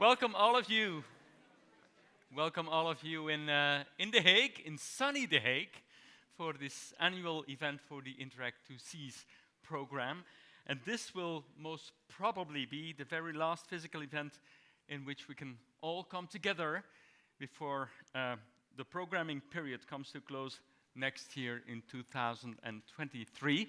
Welcome all of you. Welcome all of you in The Hague, in sunny The Hague, for this annual event for the Interreg 2Cs program. And this will most probably be the very last physical event in which we can all come together before the programming period comes to close next year in 2023.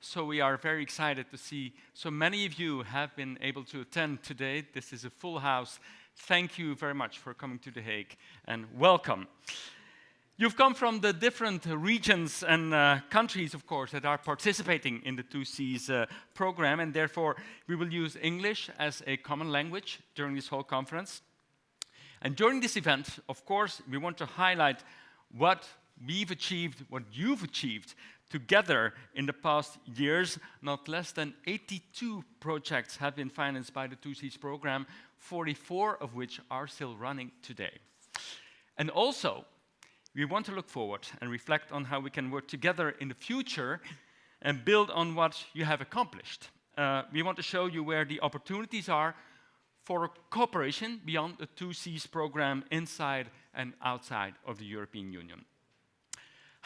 So we are very excited to see so many of you have been able to attend today. This is a full house. Thank you very much for coming to The Hague, and welcome. You've come from the different regions and countries, of course, that are participating in the 2Cs program, and therefore we will use English as a common language during this whole conference. And during this event, of course, we want to highlight what we've achieved, what you've achieved together in the past years. Not less than 82 projects have been financed by the 2Cs program, 44 of which are still running today. And also, we want to look forward and reflect on how we can work together in the future and build on what you have accomplished. We want to show you where the opportunities are for cooperation beyond the 2Cs program inside and outside of the European Union.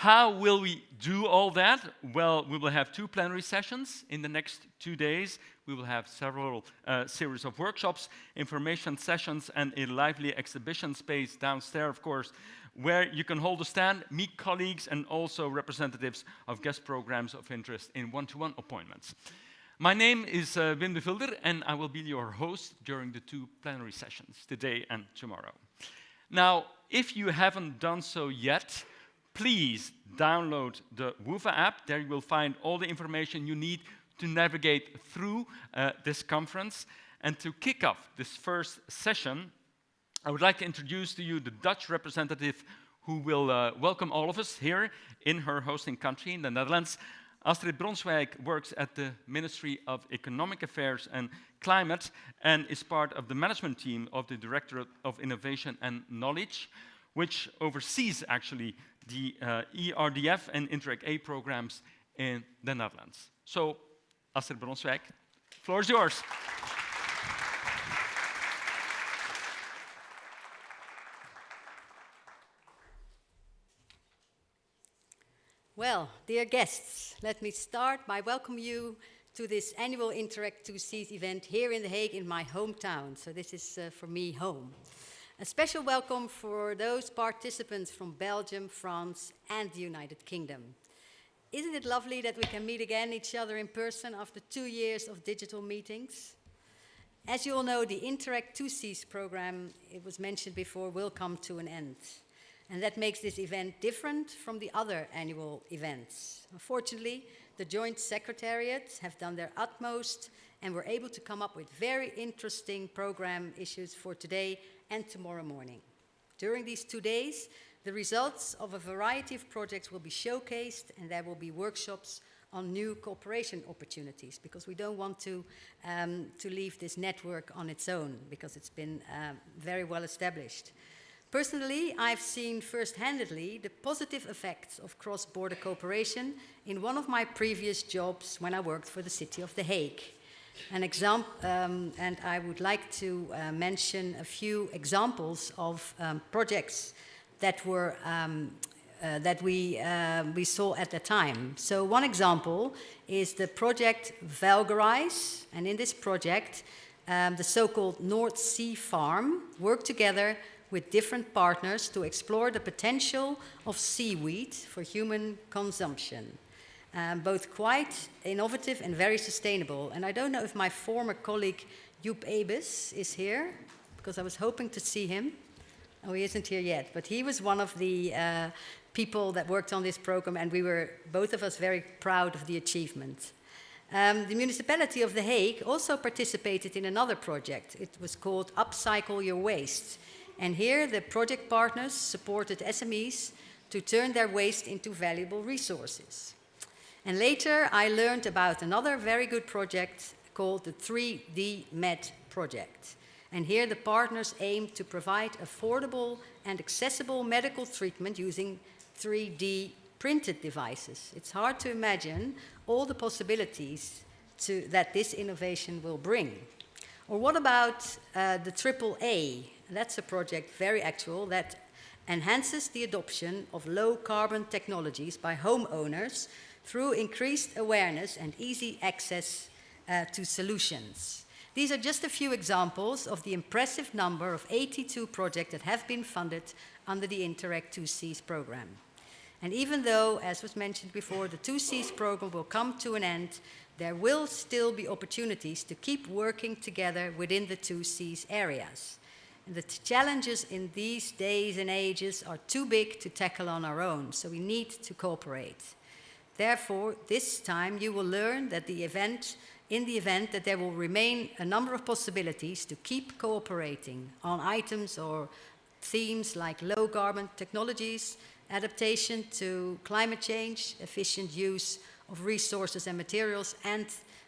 How will we do all that? Well, we will have 2 plenary sessions in the next 2 days. We will have several series of workshops, information sessions, and a lively exhibition space downstairs, of course, where you can hold a stand, meet colleagues, and also representatives of guest programs of interest in one-to-one appointments. My name is Wim de Vilder, and I will be your host during the 2 plenary sessions, today and tomorrow. Now, if you haven't done so yet, please download the WUVA app. There you will find all the information you need to navigate through this conference. And to kick off this first session, I would like to introduce to you the Dutch representative who will welcome all of us here in her hosting country, in the Netherlands. Astrid Bronswijk works at the Ministry of Economic Affairs and Climate and is part of the management team of the Directorate of Innovation and Knowledge, which oversees actually the ERDF and Interreg A programs in the Netherlands. So, Astrid Bronswijk, the floor is yours. Well, dear guests, let me start by welcoming you to this annual Interreg 2Cs event here in The Hague in my hometown. So this is, for me, home. A special welcome for those participants from Belgium, France, and the United Kingdom. Isn't it lovely that we can meet again each other in person after 2 years of digital meetings? As you all know, the Interreg 2Cs program, it was mentioned before, will come to an end. And that makes this event different from the other annual events. Unfortunately, the Joint Secretariat have done their utmost and were able to come up with very interesting program issues for today and tomorrow morning. During these 2 days, the results of a variety of projects will be showcased, and there will be workshops on new cooperation opportunities, because we don't want to leave this network on its own, because it's been very well established. Personally, I've seen first-handedly the positive effects of cross-border cooperation in one of my previous jobs when I worked for the city of The Hague. An example, and I would like to mention a few examples of projects that were that we saw at the time. So one example is the project Vulgarize, and in this project, the so-called North Sea Farm worked together with different partners to explore the potential of seaweed for human consumption. Both quite innovative and very sustainable. And I don't know if my former colleague Joep Ebis is here, because I was hoping to see him. Oh, he isn't here yet, but he was one of the people that worked on this program, and we were, both of us, very proud of the achievement. The municipality of The Hague also participated in another project. It was called Upcycle Your Waste. And here the project partners supported SMEs to turn their waste into valuable resources. And later I learned about another very good project called the 3D Med project. And here the partners aim to provide affordable and accessible medical treatment using 3D printed devices. It's hard to imagine all the possibilities that this innovation will bring. Or what about the AAA? That's a project very actual that enhances the adoption of low-carbon technologies by homeowners through increased awareness and easy access to solutions. These are just a few examples of the impressive number of 82 projects that have been funded under the Interreg 2Cs program. And even though, as was mentioned before, the 2Cs program will come to an end, there will still be opportunities to keep working together within the 2Cs areas. And the challenges in these days and ages are too big to tackle on our own, so we need to cooperate. Therefore, this time you will learn that in the event that there will remain a number of possibilities to keep cooperating on items or themes like low-carbon technologies, adaptation to climate change, efficient use of resources and materials, and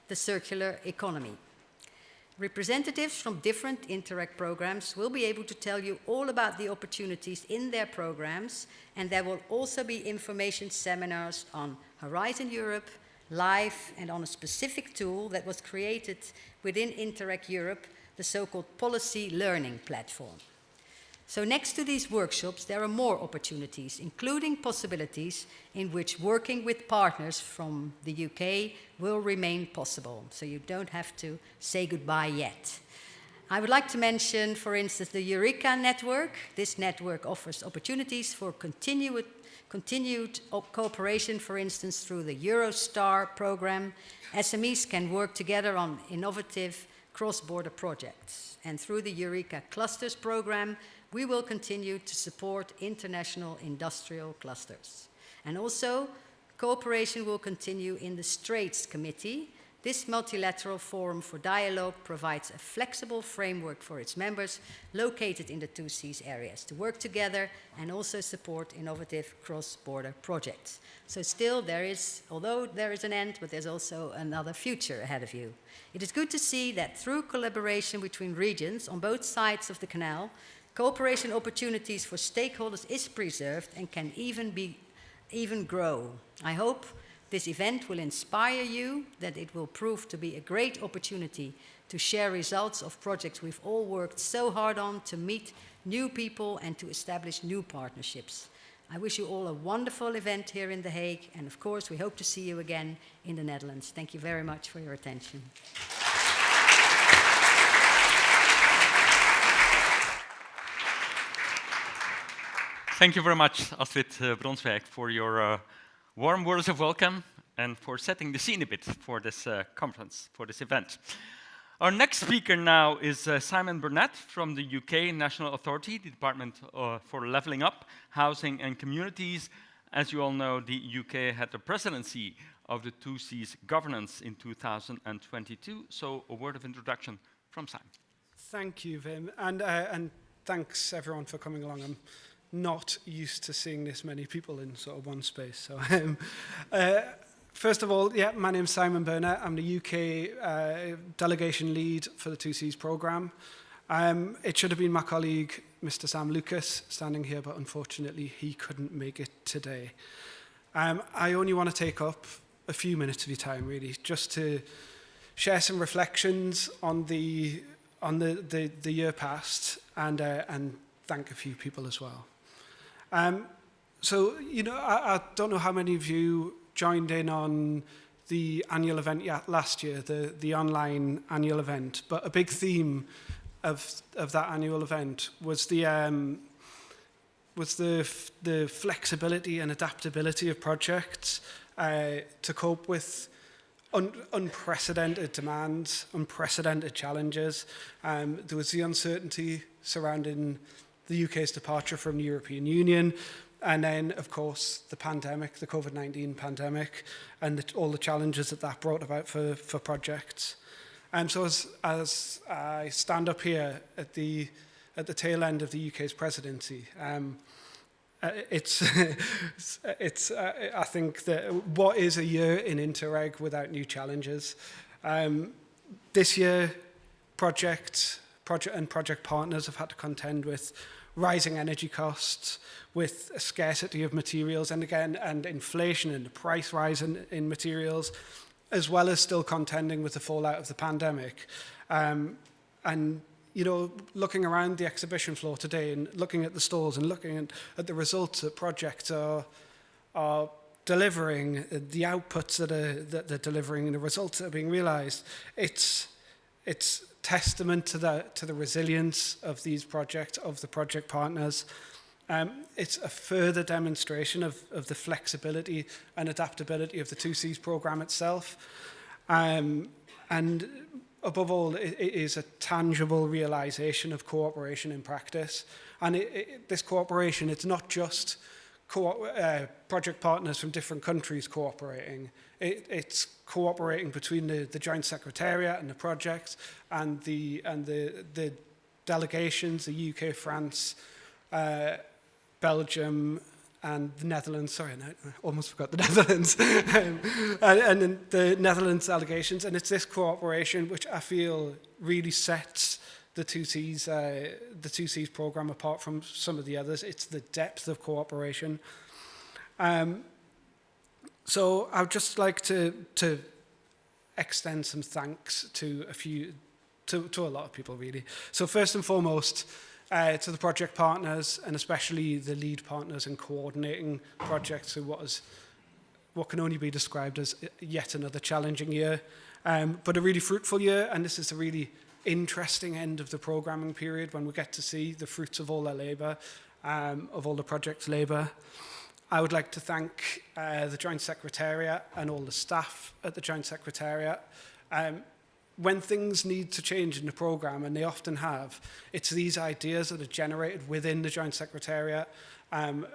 the circular economy. Representatives from different Interreg programs will be able to tell you all about the opportunities in their programs, and there will also be information seminars on Horizon Europe, LIFE, and on a specific tool that was created within Interreg Europe, the so-called Policy Learning Platform. So next to these workshops, there are more opportunities, including possibilities in which working with partners from the UK will remain possible. So you don't have to say goodbye yet. I would like to mention, for instance, the Eureka network. This network offers opportunities for continued cooperation, for instance, through the Eurostar program. SMEs can work together on innovative cross-border projects. And through the Eureka Clusters program, we will continue to support international industrial clusters. And also, cooperation will continue in the Straits Committee. This multilateral forum for dialogue provides a flexible framework for its members located in the 2Cs areas to work together and also support innovative cross-border projects. So still although there is an end, but there's also another future ahead of you. It is good to see that through collaboration between regions on both sides of the canal, cooperation opportunities for stakeholders is preserved and can even grow. I hope this event will inspire you, that it will prove to be a great opportunity to share results of projects we've all worked so hard on, to meet new people and to establish new partnerships. I wish you all a wonderful event here in The Hague, and of course we hope to see you again in the Netherlands. Thank you very much for your attention. Thank you very much, Astrid Bronswijk, for your warm words of welcome and for setting the scene a bit for this conference, for this event. Our next speaker now is Simon Burnett from the UK National Authority, the Department for Levelling Up, Housing and Communities. As you all know, the UK had the presidency of the 2Cs governance in 2022. So a word of introduction from Simon. Thank you, Wim, and thanks everyone for coming along. I'm not used to seeing this many people in sort of one space. So, first of all, my name's Simon Burnett. I'm the UK delegation lead for the 2Cs programme. It should have been my colleague, Mr. Sam Lucas, standing here, but unfortunately he couldn't make it today. I only want to take up a few minutes of your time, really, just to share some reflections on the year past and thank a few people as well. So, I don't know how many of you joined in on the annual event last year, the online annual event, but a big theme of that annual event was the flexibility and adaptability of projects to cope with unprecedented demands, unprecedented challenges. There was the uncertainty surrounding the UK's departure from the European Union, and then, of course, the pandemic, the COVID-19 pandemic, and all the challenges that brought about for projects. So as I stand up here at the tail end of the UK's presidency, it's I think that what is a year in Interreg without new challenges? This year, project partners have had to contend with rising energy costs, with a scarcity of materials, and inflation and the price rise in materials, as well as still contending with the fallout of the pandemic. you know, looking around the exhibition floor today and looking at the stalls and looking at the results that projects are delivering, the outputs that they're delivering, and the results that are being realised, it's testament to the resilience of these projects, of the project partners. It's a further demonstration of the flexibility and adaptability of the 2Cs programme itself. And above all, it is a tangible realisation of cooperation in practice. And this cooperation, it's not just project partners from different countries cooperating. It's cooperating between the Joint Secretariat and the project and the delegations, the UK, France, Belgium, and the Netherlands. Sorry, I almost forgot the Netherlands. And then the Netherlands delegations. And it's this cooperation which I feel really sets the 2Cs programme apart from some of the others. It's the depth of cooperation. So I would just like to extend some thanks to a lot of people, really. So first and foremost, to the project partners, and especially the lead partners in coordinating projects through what can only be described as yet another challenging year, but a really fruitful year. And this is a really interesting end of the programming period when we get to see the fruits of all their labour, of all the project's labour. I would like to thank the Joint Secretariat and all the staff at the Joint Secretariat. When things need to change in the programme, and they often have, it's these ideas that are generated within the Joint Secretariat, and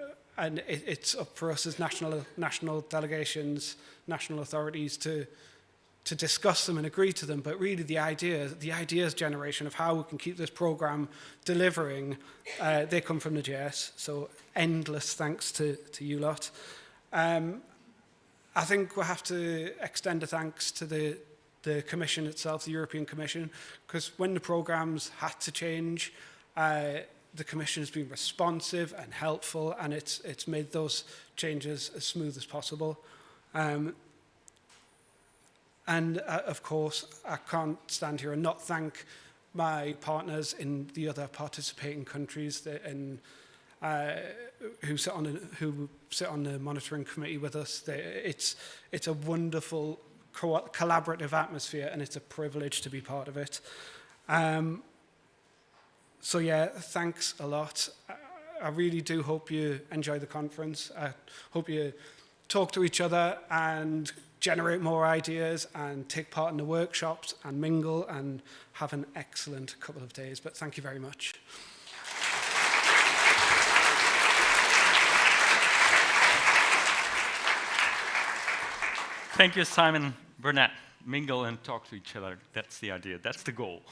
it's up for us as national delegations, national authorities to discuss them and agree to them. But really the ideas generation of how we can keep this programme delivering, they come from the JS. So endless thanks to you lot. I think we'll have to extend a thanks to the Commission itself, the European Commission, because when the programmes had to change, the Commission has been responsive and helpful, and it's made those changes as smooth as possible. And of course, I can't stand here and not thank my partners in the other participating countries who sit on the monitoring committee with us. It's a wonderful collaborative atmosphere, and it's a privilege to be part of it. So yeah, thanks a lot. I really do hope you enjoy the conference. I hope you talk to each other and generate more ideas and take part in the workshops and mingle and have an excellent couple of days. But thank you very much. Thank you, Simon Burnett. Mingle and talk to each other. That's the idea. That's the goal.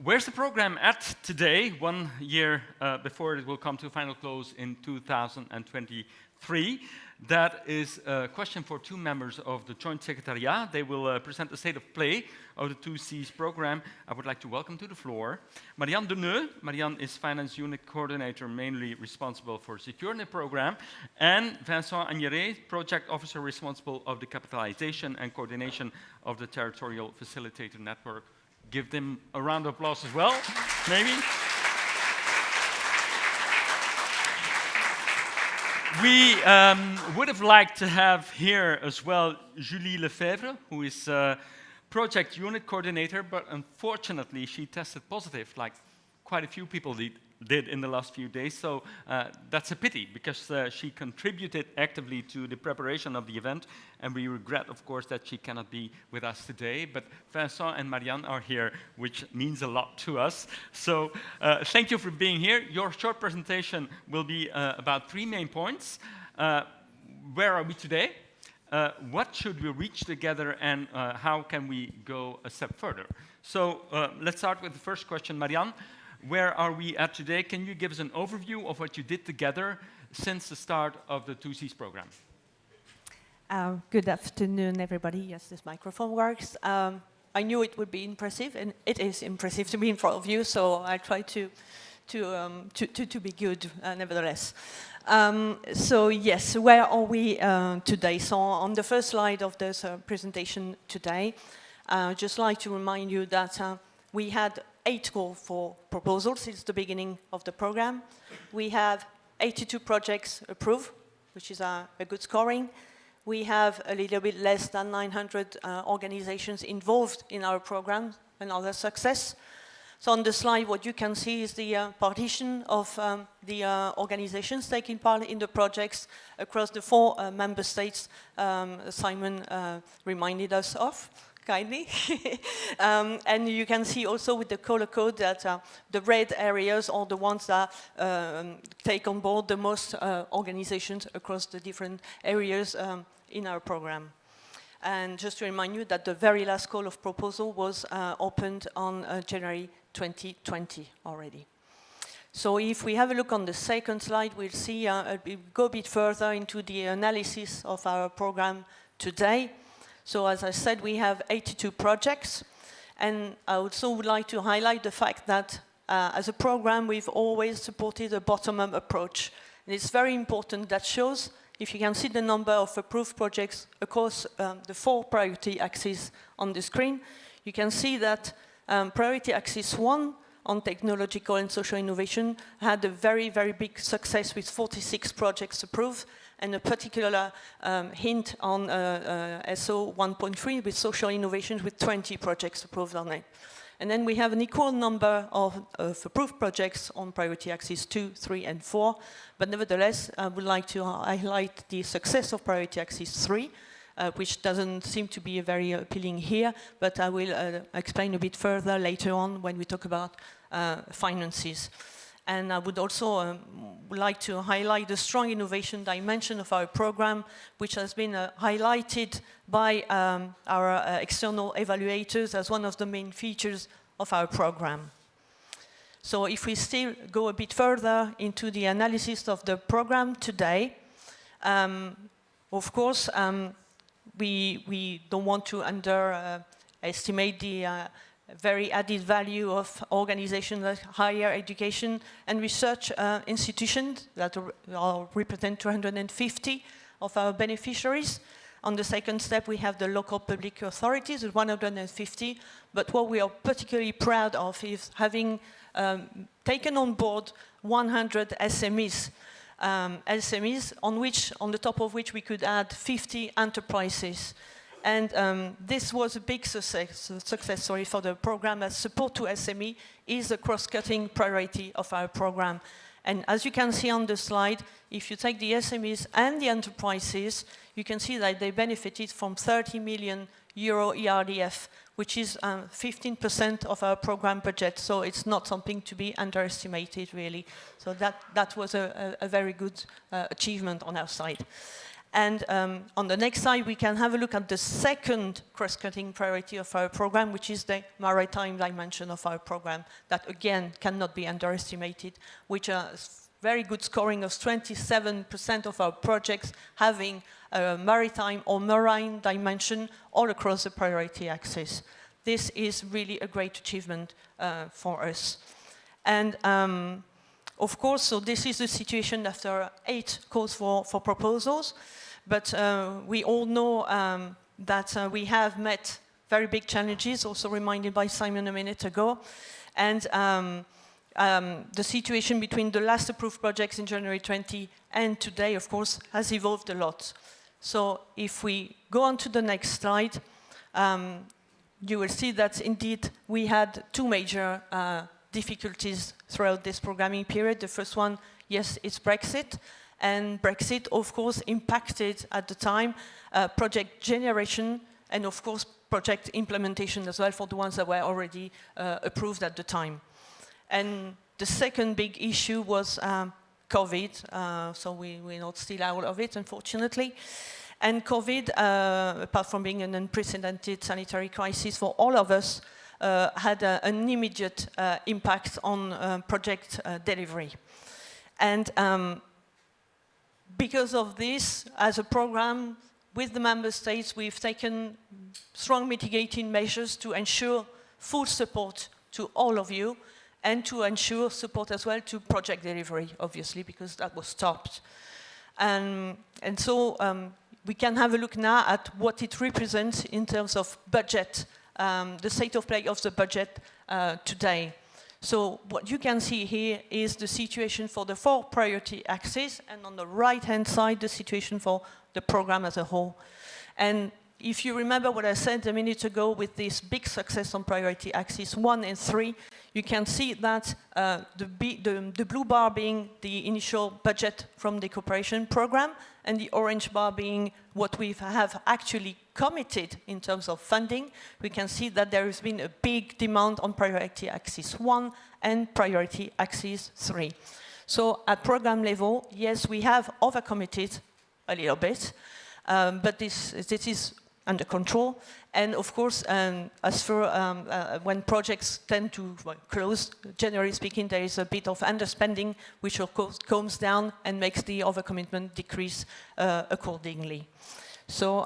Where's the program at today, 1 year before it will come to a final close in 2023? That is a question for two members of the Joint Secretariat. They will present the state of play of the 2Cs program. I would like to welcome to the floor Marianne Deneu. Marianne is Finance Unit Coordinator, mainly responsible for securing the program, and Vincent Agnéret, Project Officer responsible of the capitalization and coordination of the Territorial Facilitator Network. Give them a round of applause as well, maybe. We would have liked to have here as well Julie Lefebvre, who is Project Unit Coordinator, but unfortunately she tested positive, like quite a few people did in the last few days. So that's a pity, because she contributed actively to the preparation of the event, and we regret, of course, that she cannot be with us today. But Vincent and Marianne are here, which means a lot to us. So thank you for being here. Your short presentation will be about 3 main points. Where are we today? What should we reach together, and how can we go a step further? So let's start with the first question. Marianne, where are we at today? Can you give us an overview of what you did together since the start of the 2Cs program? Good afternoon, everybody. Yes, this microphone works. I knew it would be impressive, and it is impressive to be in front of you, so I try to be good, nevertheless. So yes, where are we today? So on the first slide of this presentation today, just like to remind you that we had 8 calls for proposals since the beginning of the program. We have 82 projects approved, which is a good scoring. We have a little bit less than 900 organizations involved in our program, another success. So on the slide, what you can see is the partition of the organizations taking part in the projects across the 4 member states Simon reminded us of, kindly. And you can see also with the color code that the red areas are the ones that take on board the most organizations across the different areas in our program. And just to remind you that the very last call of proposal was opened on January 2020 already. So if we have a look on the second slide, we'll see, we'll go a bit further into the analysis of our program today. So as I said, we have 82 projects. And I also would like to highlight the fact that as a program, we've always supported a bottom-up approach. And it's very important. That shows, if you can see the number of approved projects across the 4 priority axes on the screen, you can see that priority axis 1 on technological and social innovation had a very, very big success with 46 projects approved, and a particular hint on SO 1.3 with social innovations with 20 projects approved on it. And then we have an equal number of approved projects on priority axis 2, 3, and 4. But nevertheless, I would like to highlight the success of priority axis 3, which doesn't seem to be very appealing here, but I will explain a bit further later on when we talk about finances. And I would also like to highlight the strong innovation dimension of our program, which has been highlighted by our external evaluators as one of the main features of our program. So if we still go a bit further into the analysis of the program today, of course, we don't want to underestimate the very added value of organizations like higher education and research institutions that represent 250 of our beneficiaries. On the second step, we have the local public authorities with 150, but what we are particularly proud of is having taken on board 100 SMEs. SMEs on the top of which we could add 50 enterprises. And this was a big success for the program, as support to SME is a cross-cutting priority of our program. And as you can see on the slide, if you take the SMEs and the enterprises, you can see that they benefited from 30 million euro ERDF, which is 15% of our program budget. So it's not something to be underestimated, really. So that was a very good achievement on our side. And on the next slide, we can have a look at the second cross-cutting priority of our program, which is the maritime dimension of our program, that again cannot be underestimated, which is very good scoring of 27% of our projects having a maritime or marine dimension all across the priority axis. This is really a great achievement for us. And of course, so this is the situation after 8 calls for proposals. But we all know that we have met very big challenges, also reminded by Simon a minute ago. And the situation between the last approved projects in January 20 and today, of course, has evolved a lot. So if we go on to the next slide, you will see that indeed we had 2 major difficulties throughout this programming period. The first one, yes, it's Brexit. And Brexit, of course, impacted at the time project generation and, of course, project implementation as well for the ones that were already approved at the time. And the second big issue was COVID, so we're not still out of it, unfortunately. And COVID, apart from being an unprecedented sanitary crisis for all of us, had an immediate impact on project delivery. And because of this, as a program with the member states, we've taken strong mitigating measures to ensure full support to all of you and to ensure support as well to project delivery, obviously, because that was stopped. And so we can have a look now at what it represents in terms of budget the state of play of the budget today. So what you can see here is the situation for the 4 priority axes, and on the right-hand side, the situation for the program as a whole. And if you remember what I said a minute ago with this big success on priority axis 1 and 3, you can see that the blue bar being the initial budget from the cooperation program, and the orange bar being what we have actually committed in terms of funding. We can see that there has been a big demand on priority axis 1 and priority axis 3. So at program level, yes, we have overcommitted a little bit, but this is under control. And of course, as for when projects tend to close, generally speaking, there is a bit of underspending, which of course comes down and makes the overcommitment decrease accordingly. So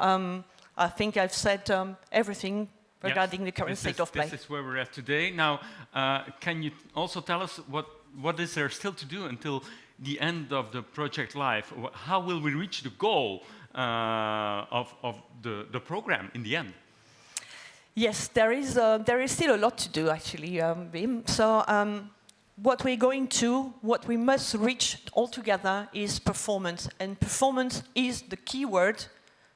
I think I've said everything regarding the current state of play. This is where we're at today. Now, can you also tell us what is there still to do until the end of the project life? How will we reach the goal of the program in the end? Yes, there is still a lot to do, actually, Wim. So what we must reach altogether is performance. And performance is the key word,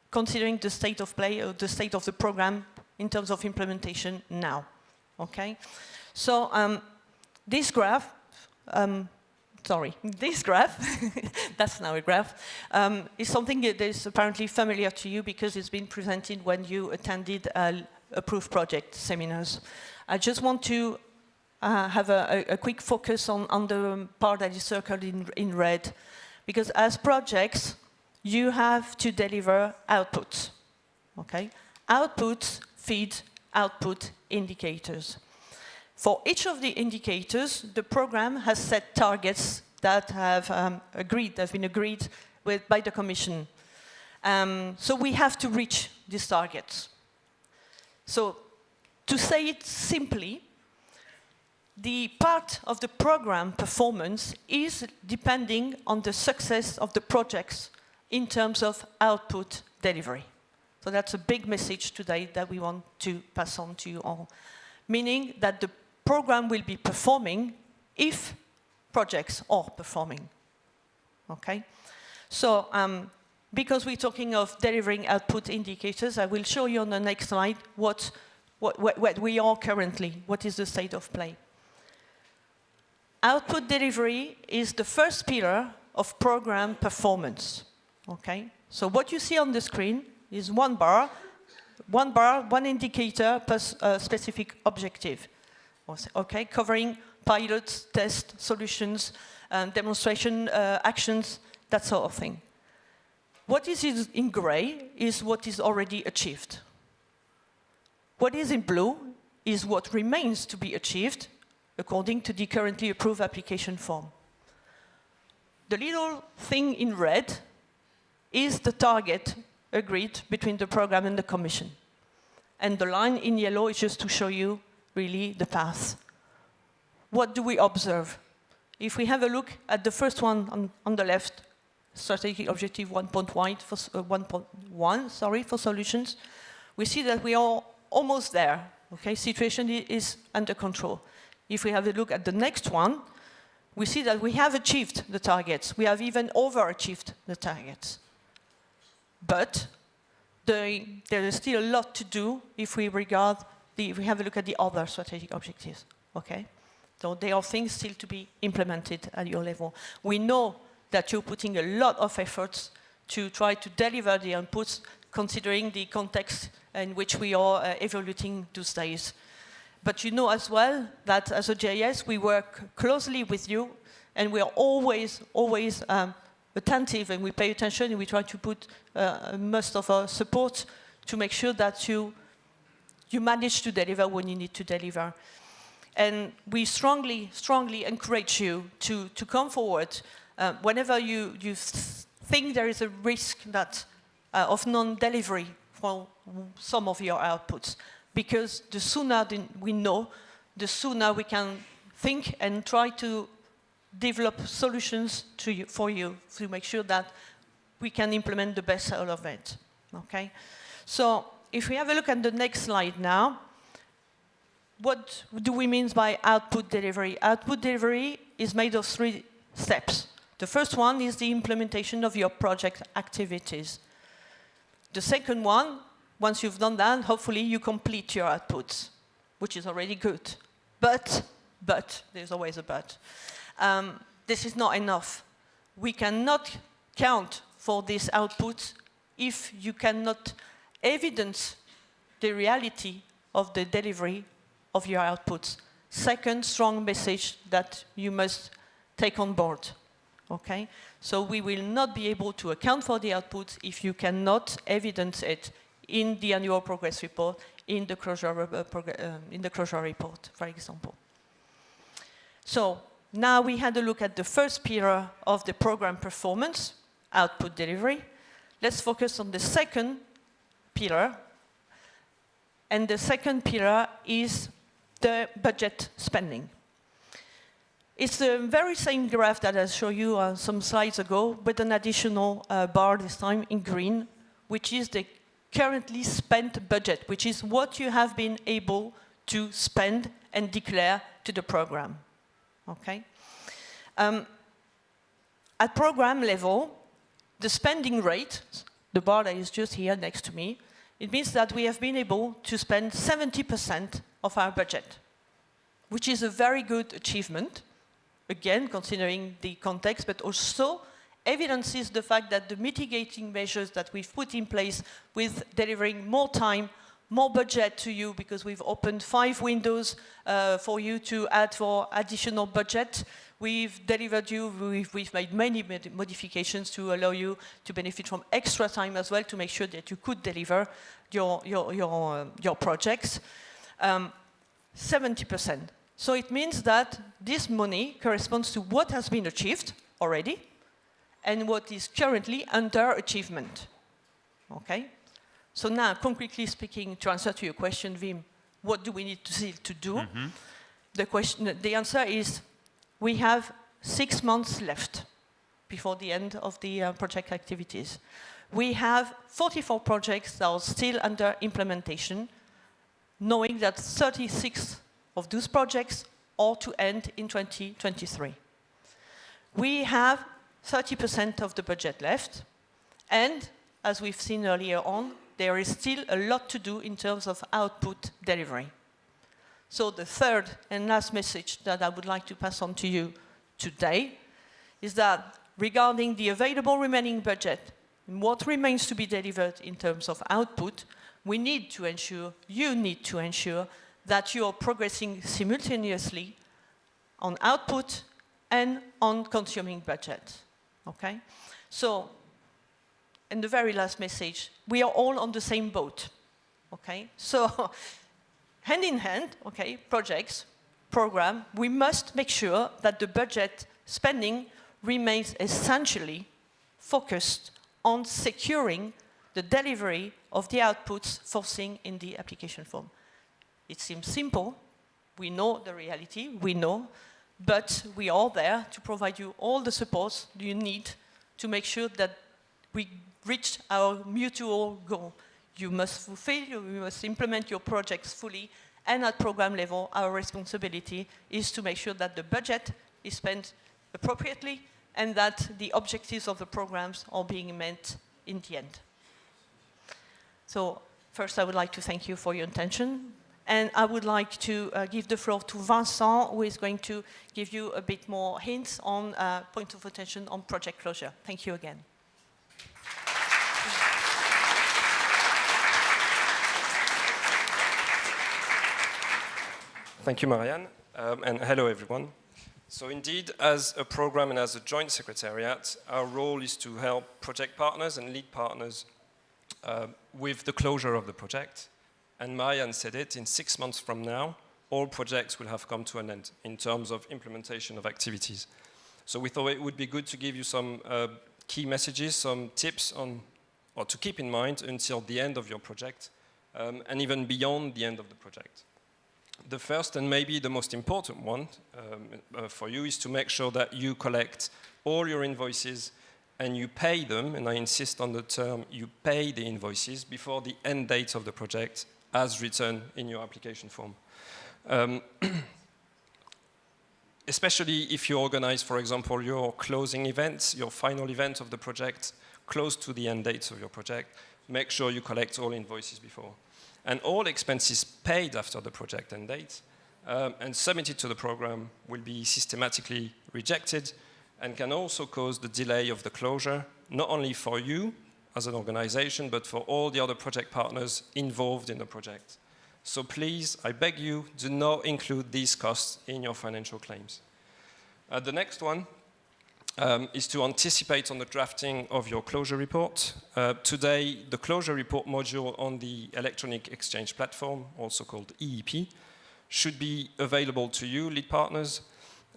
considering the state of play or the state of the program in terms of implementation now. Okay? So this graph, that's now a graph, is something that is apparently familiar to you because it's been presented when you attended approved project seminars. I just want to have a quick focus on the part that is circled in red, because as projects, you have to deliver outputs, okay? Outputs feed output indicators. For each of the indicators, the program has set targets that have been agreed with by the Commission. So we have to reach these targets. So to say it simply, the part of the program performance is depending on the success of the projects in terms of output delivery. So that's a big message today that we want to pass on to you all. Meaning that the program will be performing if projects are performing. Okay? So because we're talking of delivering output indicators, I will show you on the next slide what we are currently, what is the state of play. Output delivery is the first pillar of program performance. Okay? So what you see on the screen is one bar, one indicator plus a specific objective. Okay? Covering pilots, tests, solutions, demonstration actions, that sort of thing. What is in gray is what is already achieved. What is in blue is what remains to be achieved according to the currently approved application form. The little thing in red is the target agreed between the program and the Commission. And the line in yellow is just to show you really the path. What do we observe? If we have a look at the first one on the left, strategic objective 1.1 for solutions, we see that we are almost there. Okay, situation is under control. If we have a look at the next one, we see that we have achieved the targets. We have even overachieved the targets. But there is still a lot to do if we have a look at the other strategic objectives. Okay, so there are things still to be implemented at your level. We know that you're putting a lot of efforts to try to deliver the inputs, considering the context in which we are evaluating those days. But you know as well that as a JS, we work closely with you, and we are always attentive, and we pay attention, and we try to put most of our support to make sure that you manage to deliver when you need to deliver. And we strongly encourage you to come forward whenever you think there is a risk of non-delivery for some of your outputs. Because the sooner we know, the sooner we can think and try to develop solutions for you to make sure that we can implement the best out of it. Okay? So if we have a look at the next slide now, what do we mean by output delivery? Output delivery is made of 3 steps. The first one is the implementation of your project activities. The second one, once you've done that, hopefully you complete your outputs, which is already good. But, there's always a but. This is not enough. We cannot count for these outputs if you cannot evidence the reality of the delivery of your outputs. Second strong message that you must take on board. Okay? So we will not be able to account for the outputs if you cannot evidence it in the annual progress report, in the closure report, for example. So now we had a look at the first pillar of the program performance, output delivery. Let's focus on the second pillar. And the second pillar is the budget spending. It's the very same graph that I showed you some slides ago, with an additional bar this time in green, which is the currently spent budget, which is what you have been able to spend and declare to the program. Okay? At program level, the spending rate, the bar that is just here next to me, it means that we have been able to spend 70% of our budget, which is a very good achievement, again, considering the context, but also evidences the fact that the mitigating measures that we've put in place with delivering more time, more budget to you, because we've opened 5 windows for you to add for additional budget. We've delivered you, we've made many modifications to allow you to benefit from extra time as well, to make sure that you could deliver your projects. 70%. So it means that this money corresponds to what has been achieved already and what is currently under achievement. Okay? So now, concretely speaking, to answer to your question, Wim, what do we need to do? Mm-hmm. The answer is, we have 6 months left before the end of the project activities. We have 44 projects that are still under implementation, knowing that 36 of those projects are to end in 2023. We have 30% of the budget left, and as we've seen earlier on, there is still a lot to do in terms of output delivery. So the third and last message that I would like to pass on to you today is that regarding the available remaining budget, what remains to be delivered in terms of output, we need to ensure, you need to ensure, that you are progressing simultaneously on output and on consuming budget. Okay? So, and the very last message, we are all on the same boat. Okay? So, hand in hand, okay, projects, program, we must make sure that the budget spending remains essentially focused on securing the delivery of the outputs foreseen in the application form. It seems simple, we know the reality, we know, but we are there to provide you all the support you need to make sure that we reach our mutual goal. You must fulfill, you must implement your projects fully, and at program level, our responsibility is to make sure that the budget is spent appropriately and that the objectives of the programs are being met in the end. So first, I would like to thank you for your attention. And I would like to give the floor to Vincent, who is going to give you a bit more hints on point of attention on project closure. Thank you again. Thank you, Marianne, and hello, everyone. So indeed, as a program and as a joint secretariat, our role is to help project partners and lead partners with the closure of the project. And Marianne said it, in 6 months from now, all projects will have come to an end in terms of implementation of activities. So we thought it would be good to give you some key messages, some tips on, or to keep in mind until the end of your project, and even beyond the end of the project. The first and maybe the most important one for you is to make sure that you collect all your invoices and you pay them, and I insist on the term, you pay the invoices before the end date of the project as written in your application form. Especially if you organize, for example, your closing event, your final event of the project, close to the end dates of your project, make sure you collect all invoices before. And all expenses paid after the project end date and submitted to the program will be systematically rejected and can also cause the delay of the closure, not only for you as an organization, but for all the other project partners involved in the project. So please, I beg you, do not include these costs in your financial claims. The next one is to anticipate on the drafting of your closure report. Today, the closure report module on the electronic exchange platform, also called EEP, should be available to you, lead partners,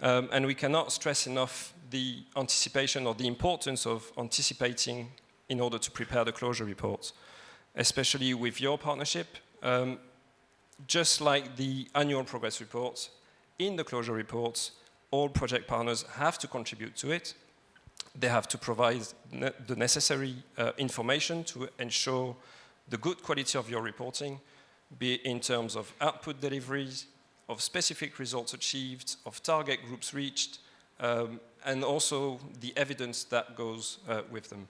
and we cannot stress enough the anticipation or the importance of anticipating in order to prepare the closure reports, especially with your partnership. Just like the annual progress reports, in the closure reports, all project partners have to contribute to it. They have to provide the necessary information to ensure the good quality of your reporting, be it in terms of output deliveries, of specific results achieved, of target groups reached, and also the evidence that goes with them.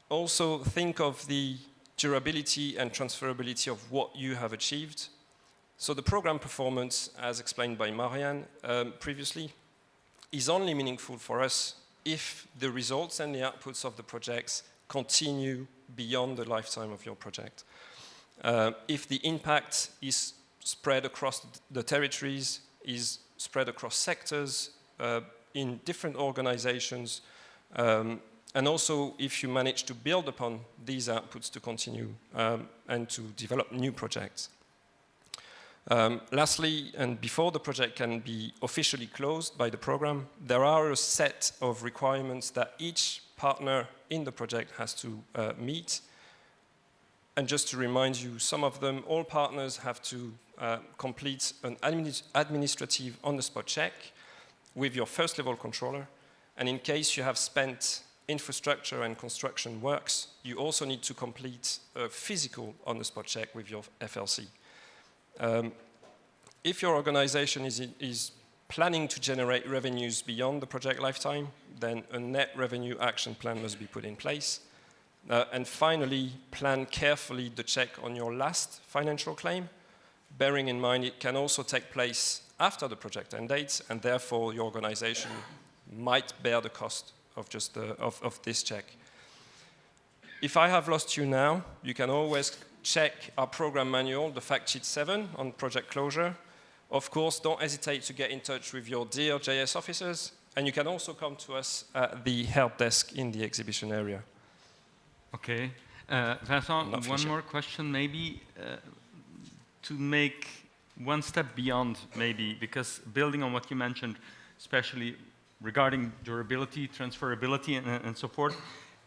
Also, think of the durability and transferability of what you have achieved. So the program performance, as explained by Marianne previously, is only meaningful for us if the results and the outputs of the projects continue beyond the lifetime of your project. If the impact is spread across the territories, is spread across sectors, in different organizations, and also if you manage to build upon these outputs to continue and to develop new projects. Lastly, and before the project can be officially closed by the program, there are a set of requirements that each partner in the project has to meet. And just to remind you, some of them, all partners have to complete an administrative on-the-spot check with your first level controller. And in case you have spent infrastructure and construction works, you also need to complete a physical on-the-spot check with your FLC. If your organization is planning to generate revenues beyond the project lifetime, then a net revenue action plan must be put in place. And finally, plan carefully the check on your last financial claim, bearing in mind it can also take place after the project end date, and therefore your organization might bear the cost of just of this check. If I have lost you now, you can always check our program manual, the fact sheet 7 on project closure. Of course, don't hesitate to get in touch with your DRJS officers, and you can also come to us at the help desk in the exhibition area. Okay. Vincent, one more question maybe to make one step beyond maybe, because building on what you mentioned, especially regarding durability, transferability, and so forth,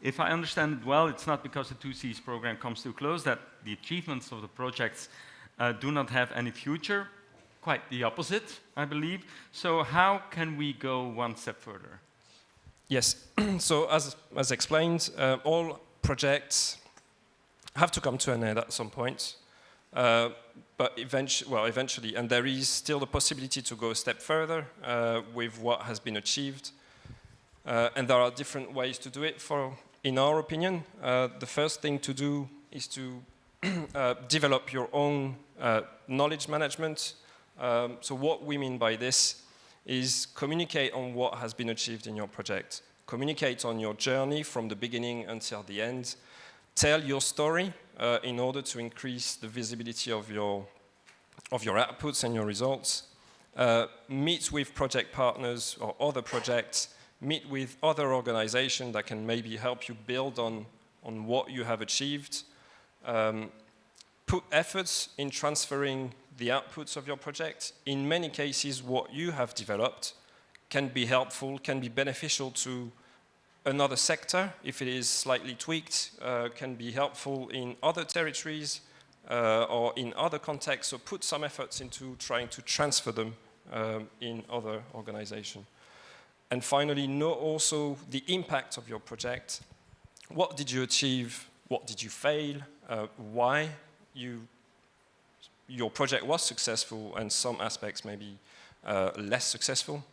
if I understand it well, it's not because the 2Cs program comes to a close that the achievements of the projects do not have any future. Quite the opposite, I believe. So how can we go one step further? Yes. So as explained, all projects have to come to an end at some point. But eventually, and there is still the possibility to go a step further with what has been achieved. And there are different ways to do it. In our opinion, the first thing to do is to develop your own knowledge management. So what we mean by this is communicate on what has been achieved in your project. Communicate on your journey from the beginning until the end. Tell your story in order to increase the visibility of your outputs and your results. Meet with project partners or other projects. Meet with other organizations that can maybe help you build on what you have achieved. Put efforts in transferring the outputs of your project. In many cases, what you have developed can be helpful, can be beneficial to another sector if it is slightly tweaked, can be helpful in other territories or in other contexts. So put some efforts into trying to transfer them in other organizations. And finally, know also the impact of your project. What did you achieve? What did you fail? Why you your project was successful and some aspects maybe less successful.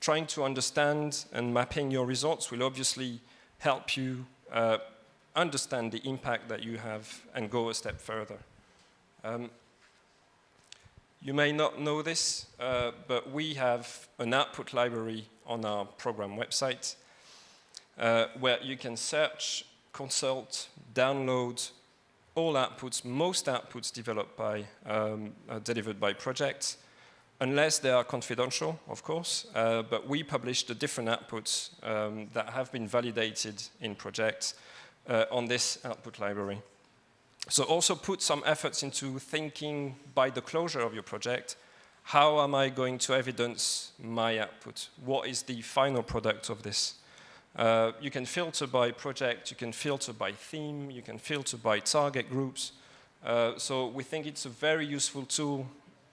Trying to understand and mapping your results will obviously help you understand the impact that you have and go a step further. You may not know this, but we have an output library on our program website where you can search, consult, download all outputs, most outputs developed by, delivered by projects, unless they are confidential, of course, but we publish the different outputs that have been validated in projects on this output library. So also put some efforts into thinking by the closure of your project, how am I going to evidence my output? What is the final product of this? You can filter by project, you can filter by theme, you can filter by target groups. So we think it's a very useful tool,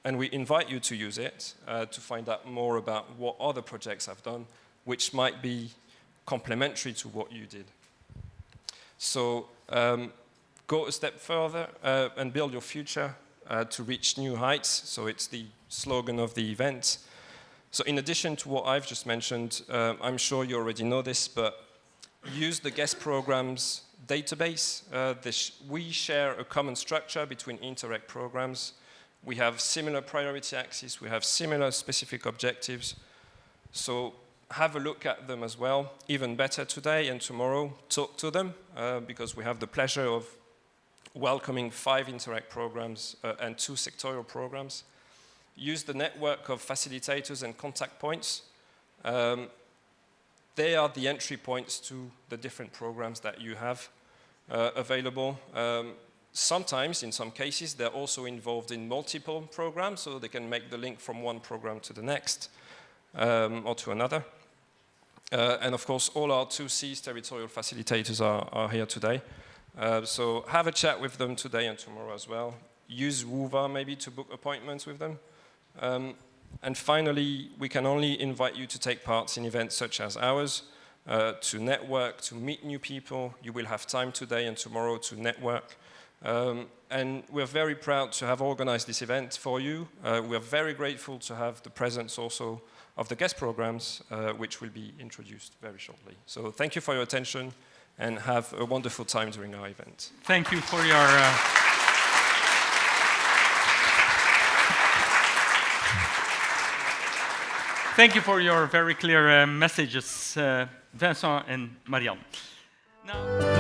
and we invite you to use it to find out more about what other projects have done, which might be complementary to what you did. So go a step further and build your future to reach new heights. So it's the slogan of the event. So in addition to what I've just mentioned, I'm sure you already know this, but use the guest programs database. We share a common structure between Interreg programs. We have similar priority axes, we have similar specific objectives. So have a look at them as well. Even better, today and tomorrow, talk to them, because we have the pleasure of welcoming 5 Interreg programs and 2 sectorial programs. Use the network of facilitators and contact points. They are the entry points to the different programs that you have available. Sometimes, in some cases, they're also involved in multiple programs, so they can make the link from one program to the next or to another. And of course, all our 2Cs territorial facilitators are here today. So have a chat with them today and tomorrow as well. Use Wova maybe to book appointments with them. And finally, we can only invite you to take part in events such as ours, to network, to meet new people. You will have time today and tomorrow to network. And we're very proud to have organized this event for you. We're very grateful to have the presence also of the guest programs, which will be introduced very shortly. So thank you for your attention and have a wonderful time during our event. Thank you for your... Thank you for your very clear messages, Vincent and Marianne. Now